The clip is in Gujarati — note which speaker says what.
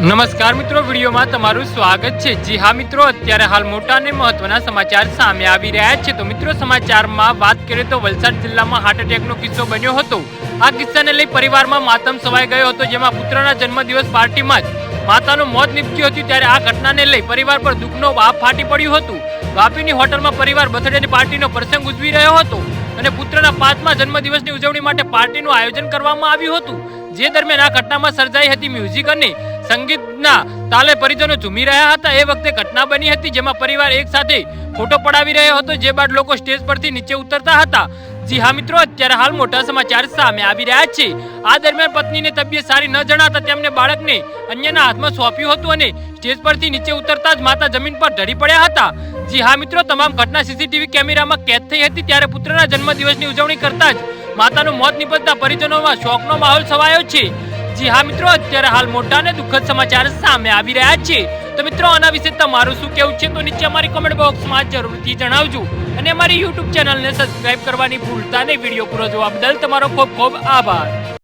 Speaker 1: નમસ્કાર મિત્રો, વિડીયોમાં તમારું સ્વાગત છે। જી હા મિત્રો, અત્યારે હાલ મોટા અને મહત્વના સમાચાર સામે આવી રહ્યા છે। તો મિત્રો, સમાચારમાં વાત કરીએ તો વલસાડ જિલ્લામાં હાર્ટ એટેકનો કિસ્સો બન્યો હતો। આ કિસ્સાને લઈ પરિવારમાં માતમ છવાઈ ગયો હતો, જેમાં પુત્રના જન્મદિવસ પાર્ટીમાં જ માતાનું મોત નીપજ્યું હતું। ત્યારે આ ઘટનાને લઈ પરિવાર પર દુઃખનો બાપ ફાટી પડ્યું હતું। વાપીની હોટલમાં પરિવાર બર્થડેની પાર્ટીનો પ્રસંગ ઉજવી રહ્યો હતો અને પુત્રના 5મા જન્મદિવસની ઉજવણી માટે પાર્ટીનું આયોજન કરવામાં આવ્યું હતું। જે દરમિયાન આ ઘટનામાં સર્જાઈ હતી મ્યુઝિક અને સંગીતના તાલે પરિજનો ઝૂમી રહ્યા હતા। એ વખતે ઘટના બની હતી, જેમાં પરિવાર એક સાથે ફોટો પડાવી રહ્યો હતો, જે બાદ લોકો સ્ટેજ પરથી નીચે ઉતરતા હતા। જી હા મિત્રો, અત્યારે હાલ મોટા સમાચાર સામે આવી રહ્યા છે। આ દરમિયાન પત્નીની તબિયત સારી ન જણાતા તેમને બાળકને અન્યના હાથમાં સોંપ્યું હતું અને સ્ટેજ પરથી નીચે ઉતરતા જ માતા જમીન પર ઢળી પડ્યા હતા। જી હા મિત્રો, તમામ ઘટના સીસીટીવી કેમેરામાં કેદ થઈ હતી। ત્યારે પુત્રના જન્મદિવસની ઉજવણી કરતા જ માતાનું મોત નીપજતા પરિજનોમાં શોકનો માહોલ છવાયો છે। જી હા મિત્રો, અત્યારે હાલ મોટા અને દુઃખદ સમાચાર સામે આવી રહ્યા છે। તો મિત્રો, આના વિશે તમારું શું કહેવું છે તો નીચે અમારી કોમેન્ટ બોક્સમાં જરૂરથી જણાવજો અને અમારી યુટ્યુબ ચેનલને સબસ્ક્રાઇબ કરવાની ભૂલતા નહીં। વિડીયો પૂરો જોવા બદલ તમારો ખૂબ ખૂબ આભાર।